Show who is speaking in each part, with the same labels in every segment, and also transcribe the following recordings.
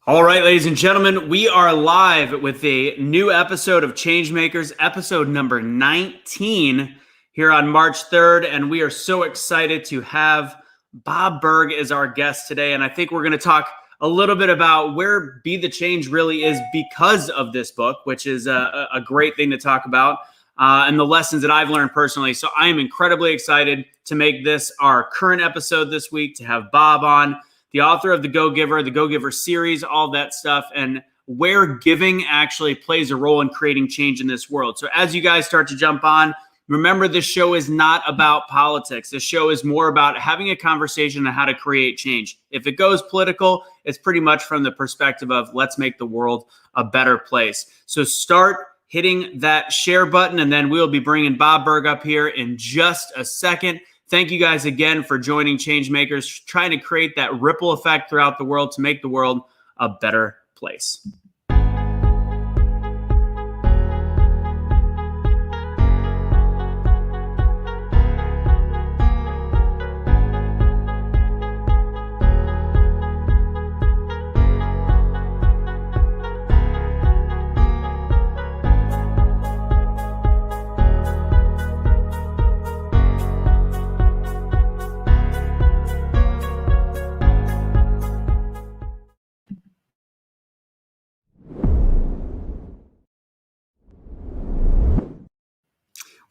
Speaker 1: All right, ladies and gentlemen, we are live with a new episode of Changemakers, episode number 19 here on March 3rd. And we are so excited to have Bob Burg as our guest today. And I think we're going to talk a little bit about where Be the Change really is because of this book, which is a great thing to talk about, and the lessons that I've learned personally. So I am incredibly excited to make this our current episode this week, to have Bob on, the author of the Go-Giver series, all that stuff, and where giving actually plays a role in creating change in this world. So as you guys start to jump on, remember this show is not about politics. This show is more about having a conversation on how to create change. If it goes political, it's pretty much from the perspective of let's make the world a better place. So start hitting that share button, and then we'll be bringing Bob Burg up here in just a second. Thank you guys again for joining Changemakers, trying to create that ripple effect throughout the world to make the world a better place.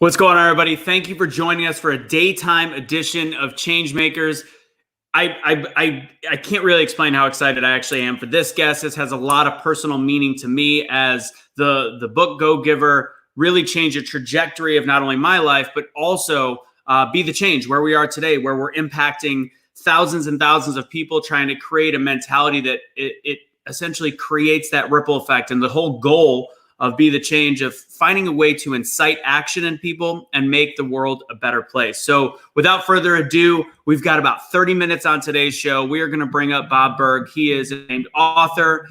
Speaker 1: What's going on, everybody? Thank you for joining us for a daytime edition of Changemakers. I can't really explain how excited I actually am for this guest. This has a lot of personal meaning to me, as the book Go-Giver really changed the trajectory of not only my life, but also Be the Change, where we are today, where we're impacting thousands and thousands of people, trying to create a mentality that it essentially creates that ripple effect. And the whole goal of Be the Change, of finding a way to incite action in people and make the world a better place. So without further ado, we've got about 30 minutes on today's show. We are going to bring up Bob Burg. He is a named author.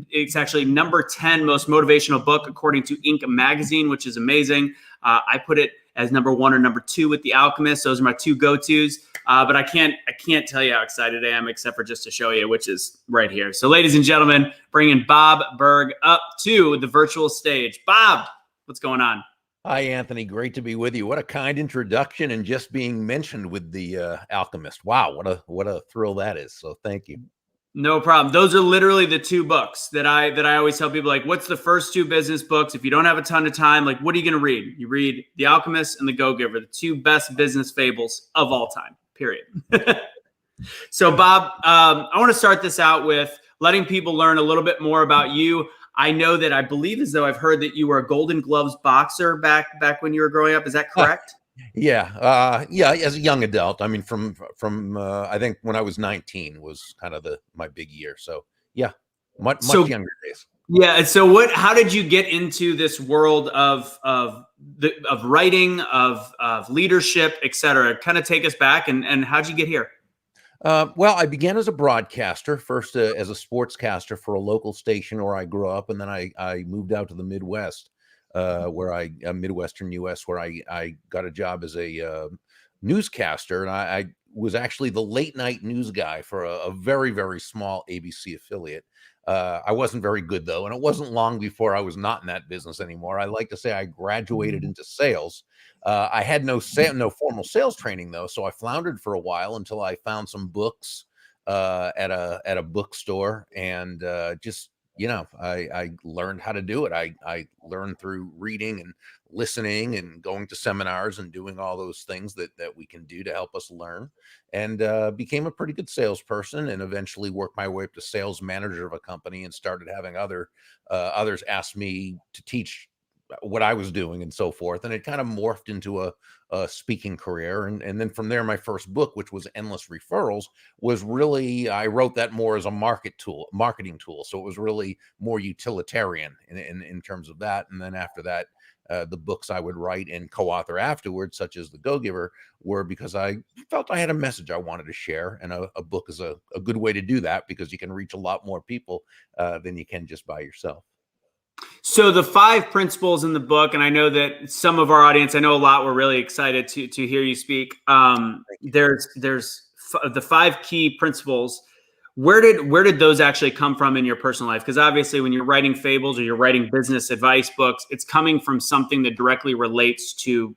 Speaker 1: It's actually number 10 most motivational book, according to Inc. magazine, which is amazing. I put it as number 1 or number 2 with The Alchemist. Those are my 2 go-tos. But I can't tell you how excited I am, except for just to show you, which is right here. So ladies and gentlemen, bringing Bob Burg up to the virtual stage. Bob, what's going on?
Speaker 2: Hi, Anthony. Great to be with you. What a kind introduction, and just being mentioned with The Alchemist. Wow, what a thrill that is. So thank you.
Speaker 1: No problem. Those are literally the 2 books that I always tell people, like, what's the first 2 business books? If you don't have a ton of time, like, what are you going to read? You read The Alchemist and The Go-Giver, the 2 best business fables of all time, period. So Bob, I want to start this out with letting people learn a little bit more about you. I know that I believe, as though I've heard, that you were a Golden Gloves boxer back when you were growing up. Is that correct?
Speaker 2: Yeah. As a young adult, I mean, from I think when I was 19 was kind of my big year. So yeah, much younger days.
Speaker 1: Yeah. And so how did you get into this world of writing, of leadership, et cetera? Kind of take us back, and how'd you get here?
Speaker 2: Well, I began as a broadcaster, first as a sportscaster for a local station where I grew up. And then I moved out to the Midwest, Midwestern U.S., where I got a job as a newscaster. And I was actually the late night news guy for a very, very small ABC affiliate. I wasn't very good, though, and it wasn't long before I was not in that business anymore. I like to say I graduated into sales. I had no formal sales training, though, so I floundered for a while until I found some books at a bookstore, and I learned how to do it. I learned through reading and listening and going to seminars and doing all those things that we can do to help us learn, and became a pretty good salesperson, and eventually worked my way up to sales manager of a company, and started having others ask me to teach what I was doing and so forth. And it kind of morphed into a speaking career. And then from there, my first book, which was Endless Referrals, was really, I wrote that more as a marketing tool. So it was really more utilitarian in terms of that. And then after that, the books I would write and co-author afterwards, such as The Go-Giver, were because I felt I had a message I wanted to share. And a book is a good way to do that, because you can reach a lot more people than you can just by yourself.
Speaker 1: So the 5 principles in the book, and I know that some of our audience, I know a lot, were really excited to hear you speak. There's the 5 key principles. Where did those actually come from in your personal life? Because obviously when you're writing fables or you're writing business advice books, it's coming from something that directly relates to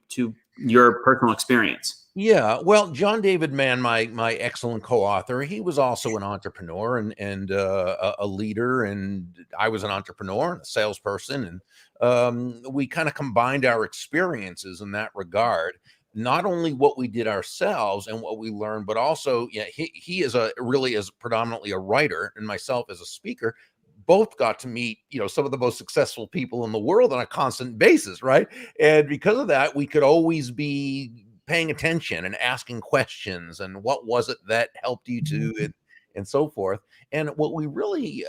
Speaker 1: your personal experience.
Speaker 2: Yeah, well, John David Mann, my excellent co-author, he was also an entrepreneur and a leader, and I was an entrepreneur and a salesperson, and we kind of combined our experiences in that regard. Not only what we did ourselves and what we learned, but also, yeah, he is really is predominantly a writer, and myself as a speaker. Both got to meet, some of the most successful people in the world on a constant basis, right? And because of that, we could always be paying attention and asking questions, and what was it that helped you to, and so forth. And what we really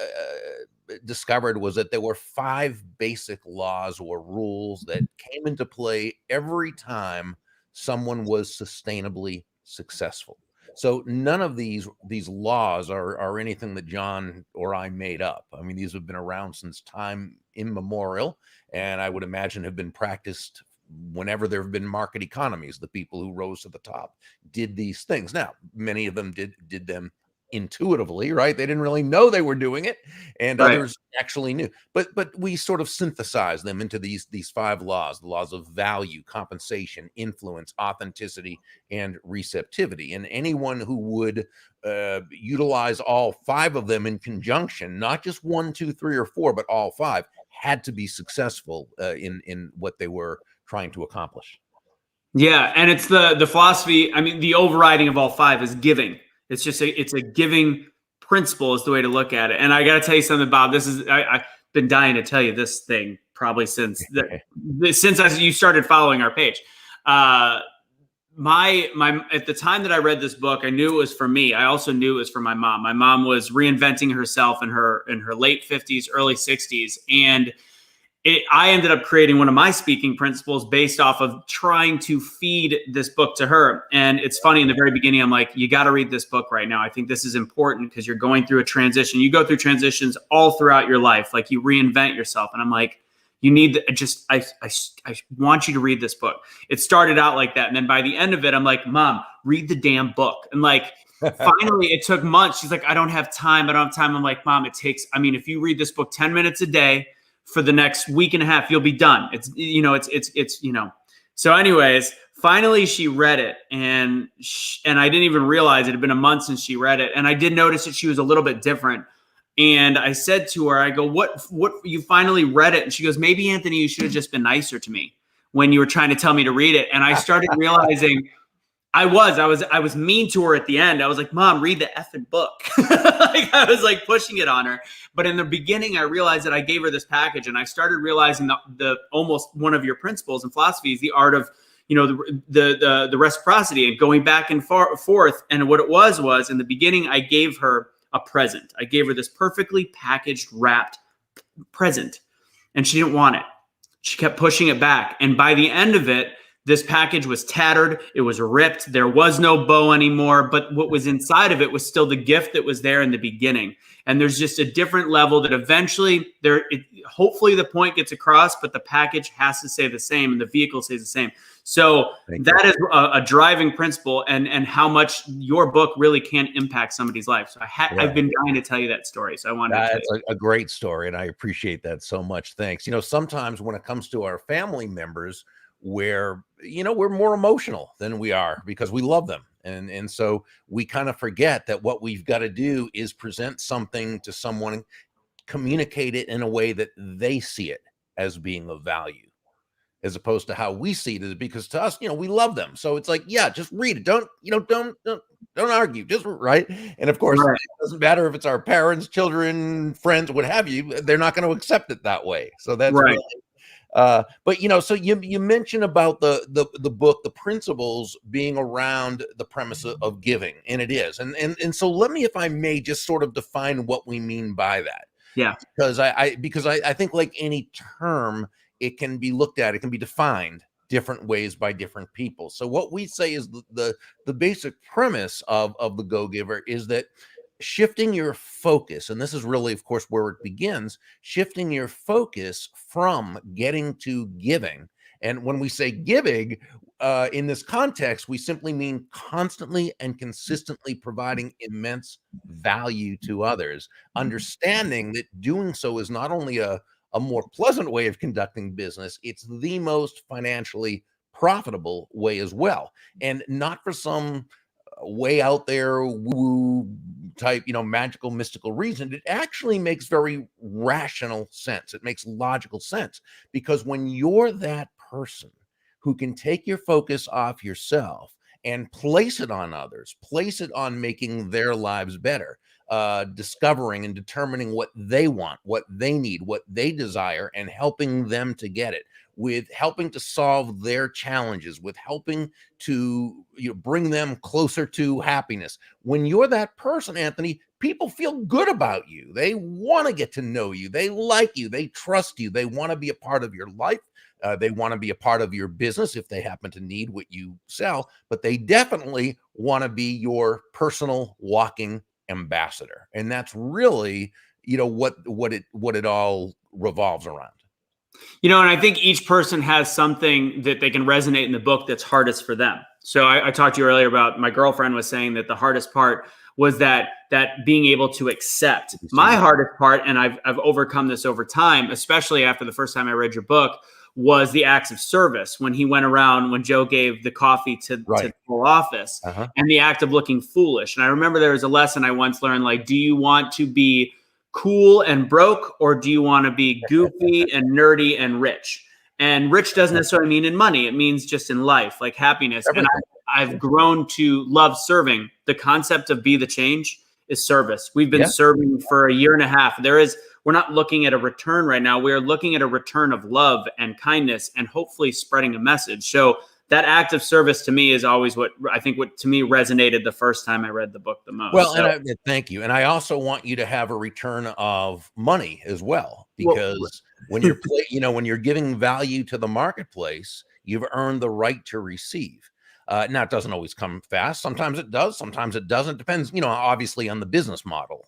Speaker 2: discovered was that there were 5 basic laws or rules that came into play every time someone was sustainably successful. So none of these laws are anything that John or I made up. I mean, these have been around since time immemorial, and I would imagine have been practiced whenever there have been market economies. The people who rose to the top did these things. Now, many of them did them intuitively, right? They didn't really know they were doing it, and
Speaker 1: Right.
Speaker 2: others actually knew. But we sort of synthesize them into these 5 laws: the laws of value, compensation, influence, authenticity, and receptivity. And anyone who would utilize all 5 of them in conjunction, not just 1, 2, 3, or 4, but all 5, had to be successful in what they were trying to accomplish.
Speaker 1: Yeah, and it's the philosophy. I mean, the overriding of all 5 is giving. It's a giving principle is the way to look at it. And I got to tell you something, Bob. I've been dying to tell you this thing probably since you started following our page. My at the time that I read this book, I knew it was for me. I also knew it was for my mom. My mom was reinventing herself in her late 50s, early 60s, and I ended up creating one of my speaking principles based off of trying to feed this book to her. And it's funny, in the very beginning, I'm like, you got to read this book right now. I think this is important because you're going through a transition. You go through transitions all throughout your life. Like, you reinvent yourself. And I'm like, you need I want you to read this book. It started out like that. And then by the end of it, I'm like, Mom, read the damn book. And like, finally, it took months. She's like, I don't have time. I'm like, Mom, if you read this book 10 minutes a day for the next week and a half, you'll be done. So anyways, finally she read it, and I didn't even realize it had been a month since she read it. And I did notice that she was a little bit different. And I said to her, I go, what, you finally read it? And she goes, maybe, Anthony, you should have just been nicer to me when you were trying to tell me to read it. And I started realizing I was mean to her at the end. I was like, Mom, read the effing book. Like, I was like pushing it on her. But in the beginning, I realized that I gave her this package, and I started realizing the almost one of your principles and philosophies, the art of, the reciprocity and going back and forth. And what it was in the beginning, I gave her a present. I gave her this perfectly packaged, wrapped present, and she didn't want it. She kept pushing it back. And by the end of it, this package was tattered. It was ripped. There was no bow anymore. But what was inside of it was still the gift that was there in the beginning. And there's just a different level that eventually hopefully the point gets across, but the package has to stay the same and the vehicle stays the same. So that is a driving principle, and how much your book really can impact somebody's life. So I've been dying to tell you that story. So I wanted to tell you.
Speaker 2: That's a great story, and I appreciate that so much. Thanks. Sometimes when it comes to our family members, where we're more emotional than we are because we love them, and so we kind of forget that what we've got to do is present something to someone, communicate it in a way that they see it as being of value, as opposed to how we see it. Because to us, we love them, so it's like, yeah, just read it. Don't argue, just right. And of course, It doesn't matter if it's our parents, children, friends, what have you. They're not going to accept it that way. So that's
Speaker 1: right.
Speaker 2: But so you mentioned about the book, the principles being around the premise of giving, and it is, and so let me, if I may, just sort of define what we mean by that.
Speaker 1: Yeah,
Speaker 2: because I think, like any term, it can be looked at, it can be defined different ways by different people. So what we say is the basic premise of the Go-Giver is that shifting your focus, and this is really, of course, where it begins, shifting your focus from getting to giving. And when we say giving, in this context, we simply mean constantly and consistently providing immense value to others, understanding that doing so is not only a more pleasant way of conducting business, it's the most financially profitable way as well. And not for some way out there woo type, magical, mystical reason. It actually makes very rational sense. It makes logical sense, because when you're that person who can take your focus off yourself and place it on others, place it on making their lives better, discovering and determining what they want, what they need, what they desire, and helping them to get it, with helping to solve their challenges, with helping to bring them closer to happiness. When you're that person, Anthony, people feel good about you. They want to get to know you. They like you. They trust you. They want to be a part of your life. They want to be a part of your business if they happen to need what you sell, but they definitely want to be your personal walking ambassador. And that's really, what it all revolves around.
Speaker 1: And I think each person has something that they can resonate in the book that's hardest for them. So I talked to you earlier about, my girlfriend was saying that the hardest part was that being able to accept. My hardest part, and I've overcome this over time, especially after the first time I read your book, was the acts of service. When he went around, when Joe gave the coffee to the whole office, and the act of looking foolish. And I remember there was a lesson I once learned, like, do you want to be cool and broke, or do you want to be goofy and nerdy and rich? And rich doesn't necessarily mean in money. It means just in life, like happiness. And I've grown to love serving. The concept of Be the Change is service. We've been serving for a year and a half. We're not looking at a return right now. We're looking at a return of love and kindness and hopefully spreading a message. So that act of service to me is always what to me resonated the first time I read the book the most.
Speaker 2: Well, and thank you. And I also want you to have a return of money as well, because when you're when you're giving value to the marketplace, you've earned the right to receive. Now, it doesn't always come fast. Sometimes it does. Sometimes it doesn't. Depends, obviously on the business model.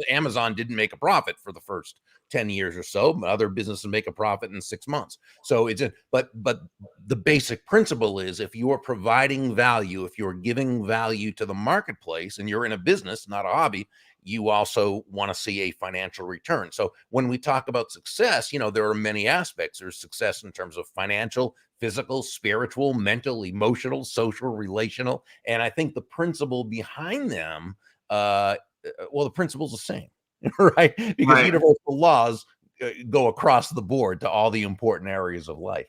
Speaker 2: Amazon didn't make a profit for the first 10 years or so, but other businesses make a profit in 6 months. So but the basic principle is, if you are providing value, if you're giving value to the marketplace, and you're in a business, not a hobby, you also want to see a financial return. So when we talk about success, there are many aspects. There's success in terms of financial, physical, spiritual, mental, emotional, social, relational. And I think the principle behind them, the principle's the same, right? Because universal laws go across the board to all the important areas of life.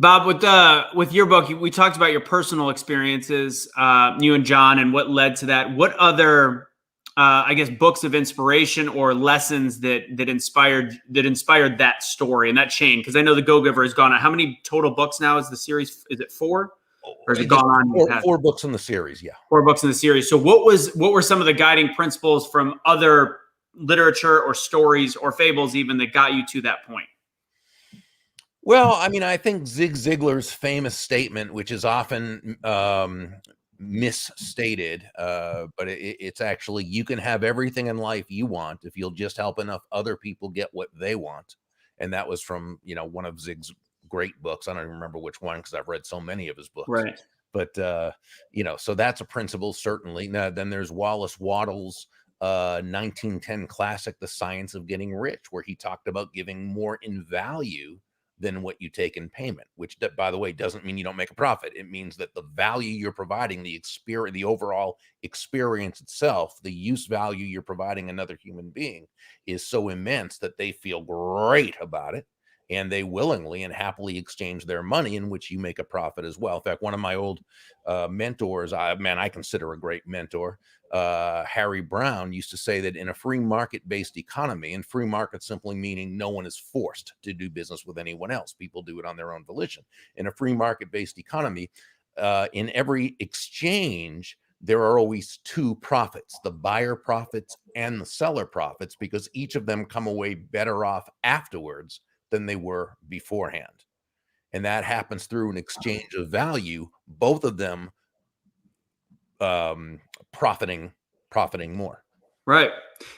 Speaker 1: Bob, with your book, we talked about your personal experiences, you and John, and what led to that. What other books of inspiration or lessons that inspired that story and that chain? Because I know the Go-Giver has gone on. How many total books now is the series? Is it 4? Or has it gone on?
Speaker 2: Four books in the series, yeah.
Speaker 1: 4 books in the series. So what were some of the guiding principles from other literature or stories or fables even that got you to that point?
Speaker 2: Well, I think Zig Ziglar's famous statement, which is often misstated, but it's actually, you can have everything in life you want if you'll just help enough other people get what they want. And that was from one of Zig's great books. I don't even remember which one, because I've read so many of his books.
Speaker 1: Right.
Speaker 2: But so that's a principle, certainly. Now, then there's Wallace Wattles' 1910 classic, The Science of Getting Rich, where he talked about giving more in value than what you take in payment, which, by the way, doesn't mean you don't make a profit. It means that the value you're providing, the experience, the overall experience itself, the use value you're providing another human being, is so immense that they feel great about it, and they willingly and happily exchange their money, in which you make a profit as well. In fact, one of my old mentors, I consider a great mentor, Harry Brown, used to say that in a free market-based economy, and free market simply meaning no one is forced to do business with anyone else. People do it on their own volition. In a free market-based economy, in every exchange, there are always 2 profits, the buyer profits and the seller profits, because each of them come away better off afterwards than they were beforehand. And that happens through an exchange of value, both of them profiting more.
Speaker 1: Right.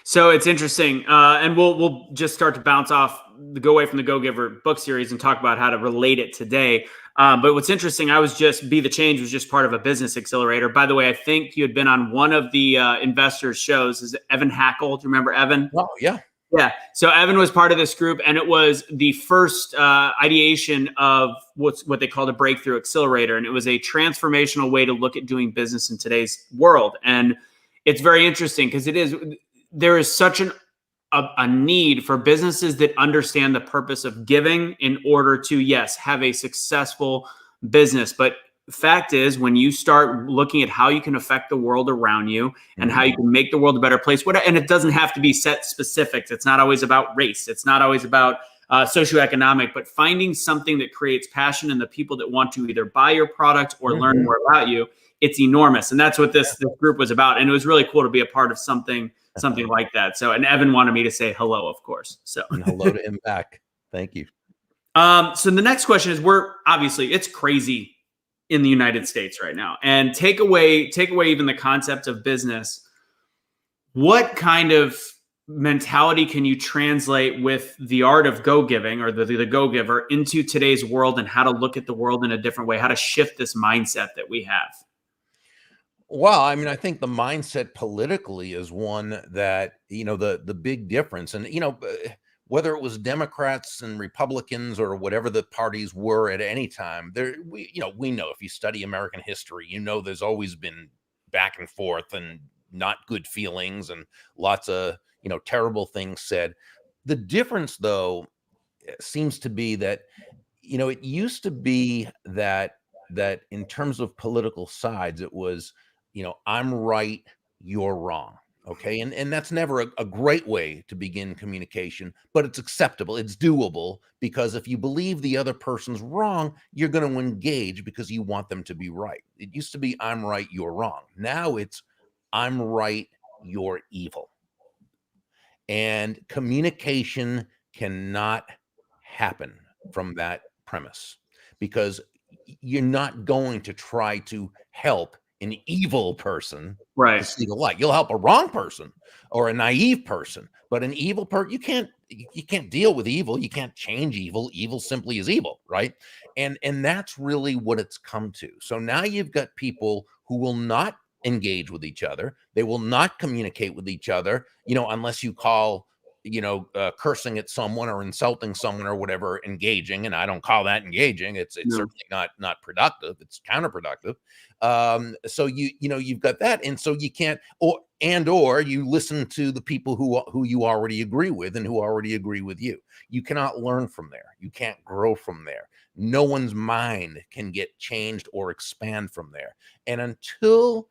Speaker 1: So it's interesting. And we'll just start to bounce off, go away from the Go-Giver book series and talk about how to relate it today. But what's interesting, BetheChange was just part of a business accelerator. By the way, I think you had been on one of the investors' shows. Is it Evan Hackle? Do you remember Evan?
Speaker 2: Oh, yeah.
Speaker 1: Yeah. So Evan was part of this group, and it was the first ideation of what they called a breakthrough accelerator. And it was a transformational way to look at doing business in today's world. And it's very interesting because there is such a need for businesses that understand the purpose of giving in order to, yes, have a successful business. But fact is, when you start looking at how you can affect the world around you and how you can make the world a better place, and it doesn't have to be set specifics. It's not always about race. It's not always about socioeconomic, but finding something that creates passion in the people that want to either buy your product or learn more about you. It's enormous. And that's what this group was about. And it was really cool to be a part of something like that. So, and Evan wanted me to say hello, of course. So
Speaker 2: and hello to him back. Thank you.
Speaker 1: So the next question is, it's crazy in the United States right now, and take away even the concept of business. What kind of mentality can you translate with the art of go-giving or the go-giver into today's world, and how to look at the world in a different way, how to shift this mindset that we have?
Speaker 2: Well, I mean, I think the mindset politically is one that, the big difference, and, whether it was Democrats and Republicans or whatever the parties were at any time, we know if you study American history, there's always been back and forth and not good feelings and lots of, terrible things said. The difference, though, seems to be that, it used to be that in terms of political sides, it was, I'm right, you're wrong. Okay. And that's never a great way to begin communication, but it's acceptable. It's doable, because if you believe the other person's wrong, you're going to engage because you want them to be right. It used to be, I'm right, you're wrong. Now it's, I'm right, you're evil. And communication cannot happen from that premise, because you're not going to try to help an evil person to see the light. You'll help a wrong person or a naive person, but an evil person, you can't deal with evil. You can't change evil. Evil simply is evil, right? And that's really what it's come to. So now you've got people who will not engage with each other. They will not communicate with each other, unless you call, cursing at someone or insulting someone or whatever engaging. And I don't call that engaging. It's certainly not productive. It's counterproductive. So you've got that. And so you can't, or you listen to the people who you already agree with and who already agree with you. You cannot learn from there. You can't grow from there. No one's mind can get changed or expand from there. And until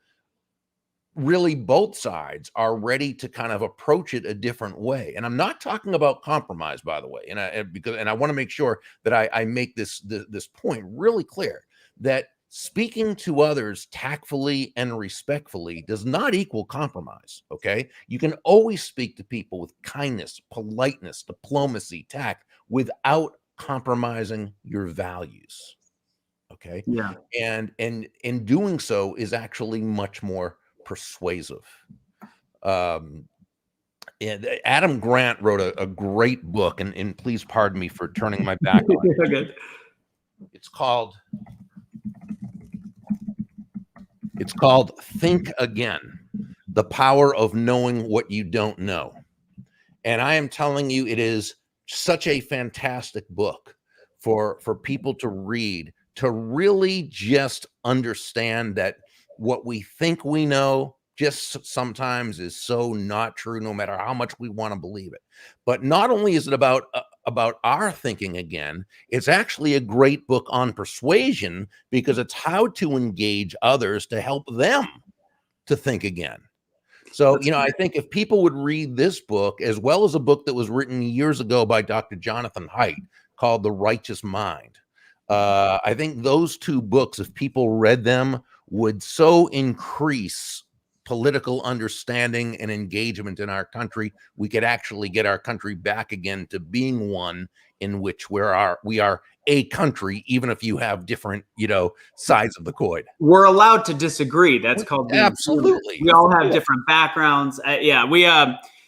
Speaker 2: really both sides are ready to kind of approach it a different way. And I'm not talking about compromise, by the way. And I want to make sure that I make this point really clear, that speaking to others tactfully and respectfully does not equal compromise. Okay. You can always speak to people with kindness, politeness, diplomacy, tact, without compromising your values. Okay.
Speaker 1: Yeah.
Speaker 2: And in doing so is actually much more persuasive. And Adam Grant wrote a great book, and please pardon me for turning my back on it. It's called Think Again: The Power of Knowing What You Don't Know. And I am telling you, it is such a fantastic book for people to read, to really just understand that what we think we know just sometimes is so not true, no matter how much we want to believe it. But not only is it about our thinking again, it's actually a great book on persuasion, because it's how to engage others to help them to think again. So, I think if people would read this book, as well as a book that was written years ago by Dr. Jonathan Haidt called The Righteous Mind, I think those two books, if people read them, would so increase political understanding and engagement in our country. We could actually get our country back again to being one in which we are a country, even if you have different, sides of the coin.
Speaker 1: We're allowed to disagree. That's called
Speaker 2: absolutely.
Speaker 1: We all have different backgrounds.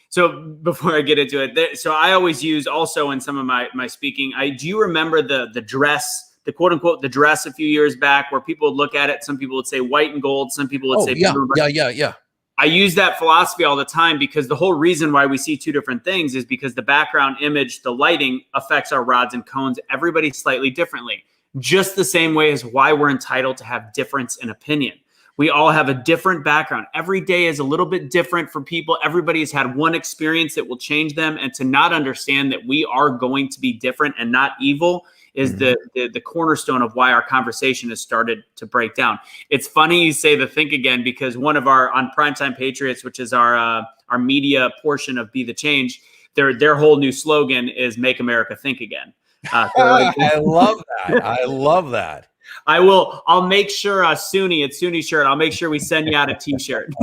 Speaker 1: So before I get into it, so I always use also in some of my speaking, do you remember the dress the quote unquote, the dress a few years back where people would look at it. Some people would say white and gold. Some people would say blue.
Speaker 2: Yeah.
Speaker 1: I use that philosophy all the time because the whole reason why we see two different things is because the background image, the lighting affects our rods and cones, everybody slightly differently. Just the same way as why we're entitled to have difference in opinion. We all have a different background. Every day is a little bit different for people. Everybody has had one experience that will change them. And to not understand that we are going to be different and not evil is the cornerstone of why our conversation has started to break down. It's funny you say the think again, because one of our on Primetime Patriots, which is our media portion of Be the Change, their whole new slogan is "Make America Think Again."
Speaker 2: I love that. I love that.
Speaker 1: I'll make sure Suni, it's Suni shirt. I'll make sure we send you out a t-shirt.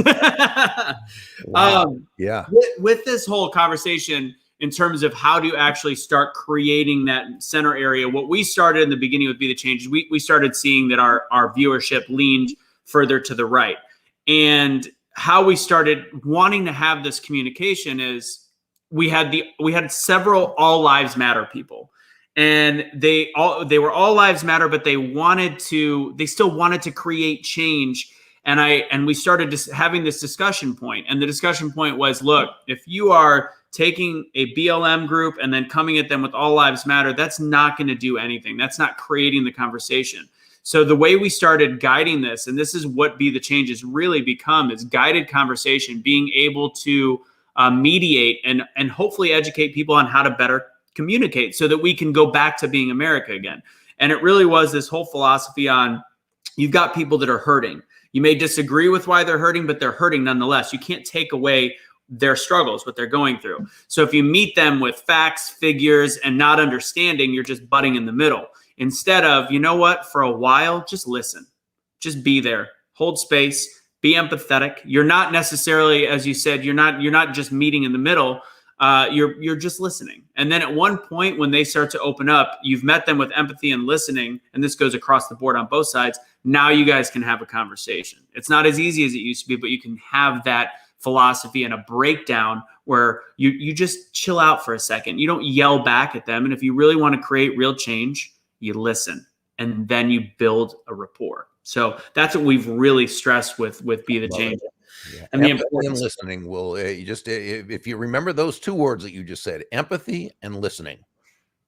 Speaker 2: Wow. Yeah.
Speaker 1: With this whole conversation in terms of how to actually start creating that center area, what we started in the beginning with Be the Change, we started seeing that our viewership leaned further to the right. And how we started wanting to have this communication is we had several All Lives Matter people. And they were all lives matter, but they still wanted to create change. And we started just having this discussion point. And the discussion point was, look, if you are taking a BLM group and then coming at them with all lives matter, that's not going to do anything. That's not creating the conversation. So the way we started guiding this, and this is what Be the Change has really become, is guided conversation, being able to mediate and hopefully educate people on how to better communicate so that we can go back to being America again. And it really was this whole philosophy on, you've got people that are hurting. You may disagree with why they're hurting, but they're hurting nonetheless. You can't take away their struggles, what they're going through. So if you meet them with facts, figures, and not understanding, you're just butting in the middle. Instead of, you know what, for a while, just listen, just be there, hold space, be empathetic. You're not necessarily, as you said, you're not just meeting in the middle. You're just listening. And then at one point when they start to open up, you've met them with empathy and listening, and this goes across the board on both sides. Now you guys can have a conversation. It's not as easy as it used to be, but you can have that philosophy and a breakdown where you just chill out for a second. You don't yell back at them. And if you really want to create real change, you listen, and then you build a rapport. So that's what we've really stressed with Be the Change.
Speaker 2: Yeah. And empathy and listening will if you remember those two words that you just said, empathy and listening,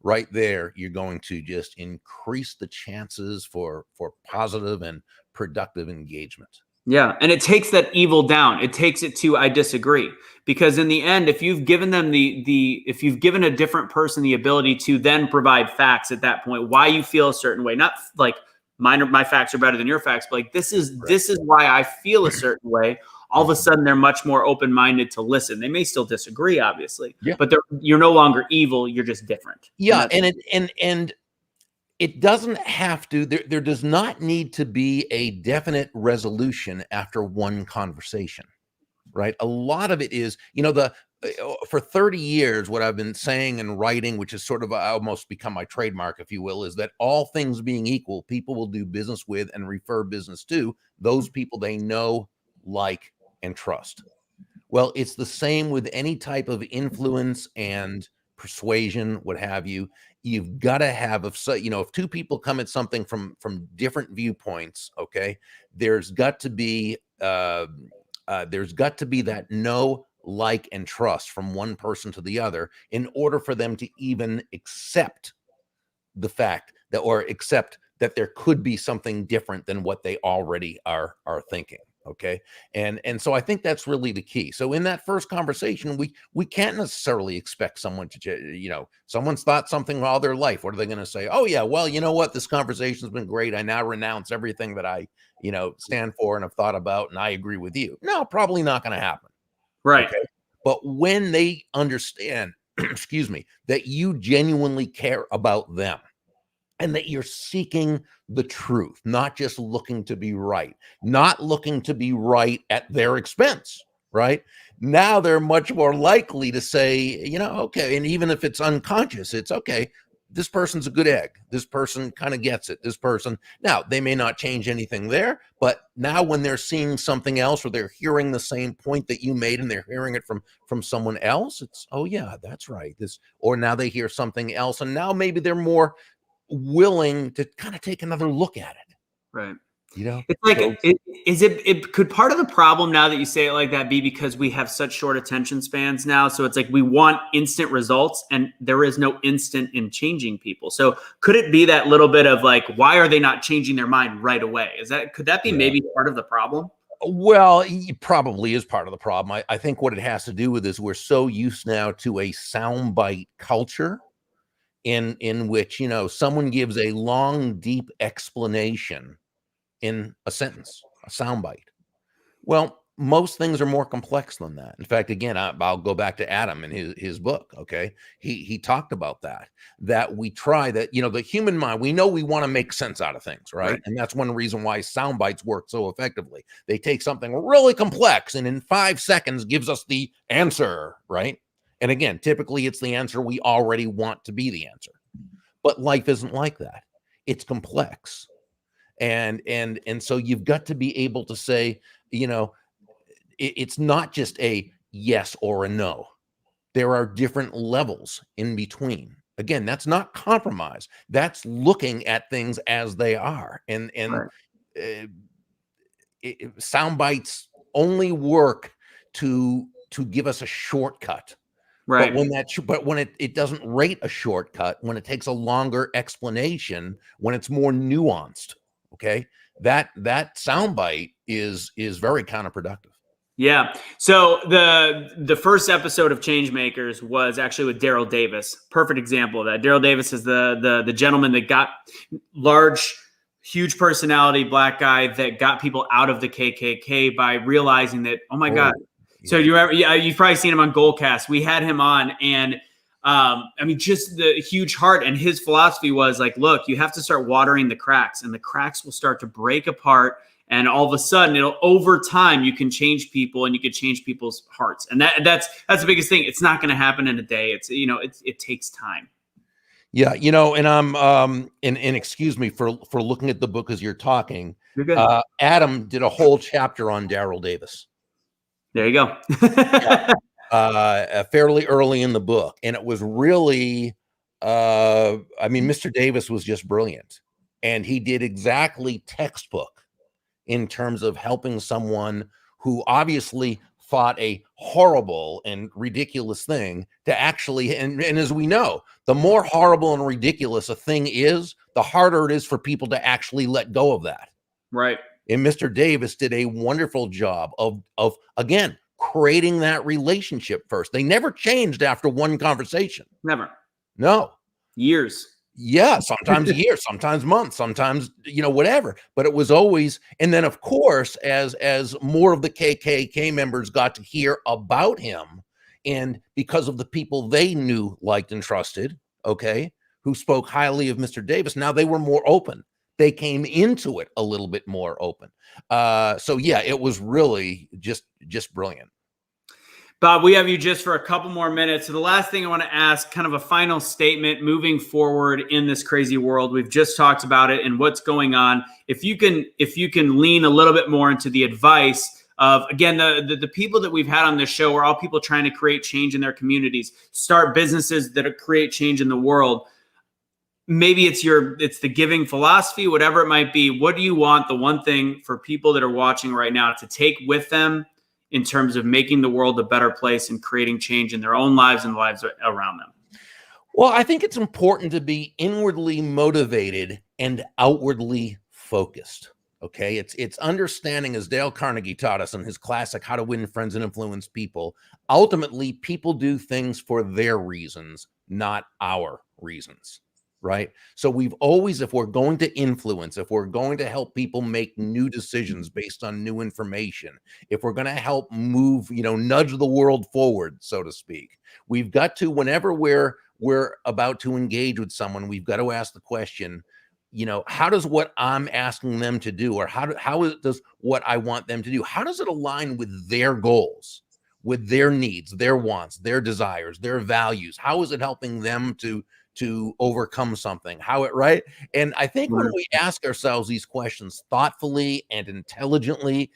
Speaker 2: right there, you're going to just increase the chances for positive and productive engagement.
Speaker 1: Yeah. And it takes that evil down. It takes it to, I disagree. Because in the end, if you've given them if you've given a different person the ability to then provide facts at that point, why you feel a certain way, not like my facts are better than your facts, but like, this is why I feel a certain way. All of a sudden, they're much more open-minded to listen. They may still disagree, obviously, but you're no longer evil. You're just different.
Speaker 2: Yeah, and it doesn't have to. There does not need to be a definite resolution after one conversation, right? A lot of it is, for 30 years, what I've been saying and writing, which has sort of almost become my trademark, if you will, is that all things being equal, people will do business with and refer business to those people they know, like, and trust. Well, it's the same with any type of influence and persuasion, what have you. You've got to have, if two people come at something from different viewpoints, okay, there's got to be that know, like, and trust from one person to the other in order for them to even accept the fact that, or accept that there could be something different than what they already are thinking. Okay. And so I think that's really the key. So in that first conversation, we can't necessarily expect someone to, someone's thought something all their life. What are they going to say? Oh yeah, well, you know what? This conversation's been great. I now renounce everything that I, stand for and have thought about, and I agree with you. No, probably not going to happen.
Speaker 1: Right.
Speaker 2: Okay? But when they understand, excuse me, that you genuinely care about them, and that you're seeking the truth, not just looking to be right, not looking to be right at their expense, right? Now they're much more likely to say, okay, and even if it's unconscious, it's okay. This person's a good egg. This person kind of gets it. This person, now they may not change anything there, but now when they're seeing something else or they're hearing the same point that you made and they're hearing it from someone else, it's, oh yeah, that's right. Or now they hear something else and now maybe they're more willing to kind of take another look at it.
Speaker 1: Right.
Speaker 2: You know,
Speaker 1: It's like,
Speaker 2: so,
Speaker 1: it could part of the problem now that you say it like that be because we have such short attention spans now. So it's like we want instant results and there is no instant in changing people. So could it be that little bit of like, why are they not changing their mind right away? Could that be
Speaker 2: yeah.
Speaker 1: maybe part of the problem?
Speaker 2: Well, it probably is part of the problem. I think what it has to do with is we're so used now to a soundbite culture in which, you know, someone gives a long, deep explanation in a sentence, a soundbite. Well, most things are more complex than that. In fact, again, I'll go back to Adam and his book. Okay, he talked about that we try that, you know, the human mind. We know we want to make sense out of things, right? And that's one reason why sound bites work so effectively. They take something really complex and in 5 seconds gives us the answer, right? And again, typically it's the answer we already want to be the answer. But life isn't like that. It's complex. And so you've got to be able to say, you know, it's not just a yes or a no. There are different levels in between. Again, that's not compromise. That's looking at things as they are. And sound bites only work to give us a shortcut.
Speaker 1: Right.
Speaker 2: But when it doesn't rate a shortcut, when it takes a longer explanation, when it's more nuanced, okay, that soundbite is very counterproductive.
Speaker 1: Yeah. So the first episode of Changemakers was actually with Darryl Davis. Perfect example of that. Darryl Davis is the gentleman that got large, huge personality, black guy that got people out of the KKK by realizing that, oh my God. Yeah. So you remember, you've probably seen him on Goalcast. We had him on, and I mean, just the huge heart. And his philosophy was like, look, you have to start watering the cracks, and the cracks will start to break apart. And all of a sudden, over time, you can change people and you can change people's hearts. And that's the biggest thing. It's not going to happen in a day. It takes time.
Speaker 2: Yeah, you know, and I'm and excuse me for looking at the book as you're talking.
Speaker 1: You're good.
Speaker 2: Adam did a whole chapter on Darryl Davis.
Speaker 1: There you go.
Speaker 2: Fairly early in the book, and it was really, I mean, Mr. Davis was just brilliant, and he did exactly textbook in terms of helping someone who obviously thought a horrible and ridiculous thing to actually, and as we know, the more horrible and ridiculous a thing is, the harder it is for people to actually let go of that.
Speaker 1: Right.
Speaker 2: And Mr. Davis did a wonderful job of again, creating that relationship first. They never changed after one conversation.
Speaker 1: Never.
Speaker 2: No.
Speaker 1: Years.
Speaker 2: Yeah, sometimes years, sometimes months, sometimes, you know, whatever. But it was always, and then of course, as more of the KKK members got to hear about him, and because of the people they knew, liked, and trusted, okay, who spoke highly of Mr. Davis, now they were more open. They came into it a little bit more open. So yeah, it was really just brilliant.
Speaker 1: Bob, we have you just for a couple more minutes. So the last thing I want to ask, kind of a final statement moving forward in this crazy world. We've just talked about it and what's going on. If you can lean a little bit more into the advice of, again, the people that we've had on this show are all people trying to create change in their communities, start businesses that create change in the world. Maybe it's the giving philosophy, whatever it might be. What do you want, the one thing for people that are watching right now, to take with them in terms of making the world a better place and creating change in their own lives and the lives around them?
Speaker 2: Well, I think it's important to be inwardly motivated and outwardly focused. Okay. It's understanding, as Dale Carnegie taught us in his classic How to Win Friends and Influence People. Ultimately, people do things for their reasons, not our reasons. Right. So we've always, if we're going to influence, if we're going to help people make new decisions based on new information, if we're going to help move, you know, nudge the world forward, so to speak, we've got to, whenever we're about to engage with someone, we've got to ask the question, you know, how does what I'm asking them to do, or how does what I want them to do, how does it align with their goals, with their needs, their wants, their desires, their values? How is it helping them to overcome something? Right? And I think when we ask ourselves these questions thoughtfully and intelligently,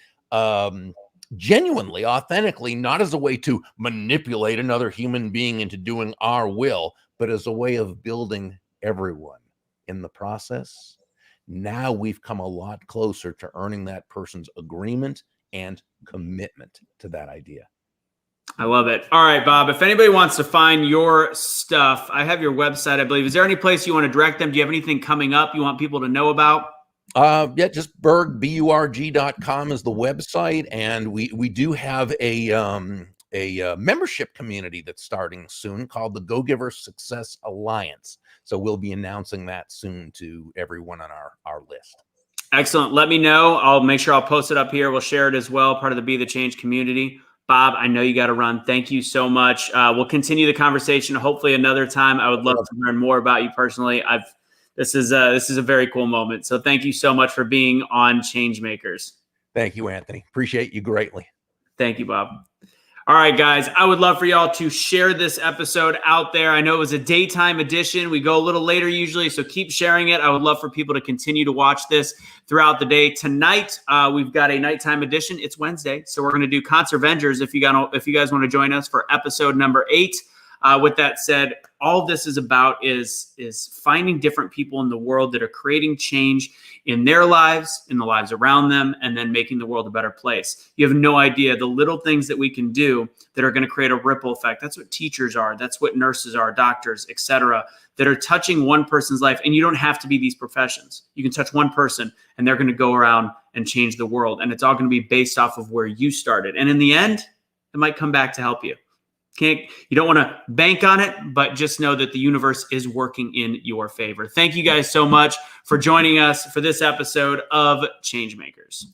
Speaker 2: genuinely, authentically, not as a way to manipulate another human being into doing our will, but as a way of building everyone in the process, now we've come a lot closer to earning that person's agreement and commitment to that idea.
Speaker 1: I love it. All right, Bob, if anybody wants to find your stuff, I have your website, I believe. Is there any place you want to direct them? Do you have anything coming up you want people to know about?
Speaker 2: Yeah, just Burg, BURG.com is the website. And we do have a membership community that's starting soon called the Go-Giver Success Alliance. So we'll be announcing that soon to everyone on our list.
Speaker 1: Excellent. Let me know. I'll make sure I'll post it up here. We'll share it as well, part of the Be the Change community. Bob, I know you got to run. Thank you so much. We'll continue the conversation hopefully another time. I would love to learn more about you personally. This is a very cool moment. So thank you so much for being on Changemakers.
Speaker 2: Thank you, Anthony. Appreciate you greatly.
Speaker 1: Thank you, Bob. All right, guys, I would love for y'all to share this episode out there. I know it was a daytime edition. We go a little later usually, so keep sharing it. I would love for people to continue to watch this throughout the day. Tonight, we've got a nighttime edition. It's Wednesday, so we're going to do Concert Avengers if you guys want to join us for episode number 8. With that said, all this is about is finding different people in the world that are creating change in their lives, in the lives around them, and then making the world a better place. You have no idea the little things that we can do that are going to create a ripple effect. That's what teachers are. That's what nurses are, doctors, etc., that are touching one person's life. And you don't have to be these professions. You can touch one person and they're going to go around and change the world. And it's all going to be based off of where you started. And in the end, it might come back to help you. You don't want to bank on it, but just know that the universe is working in your favor. Thank you guys so much for joining us for this episode of Changemakers.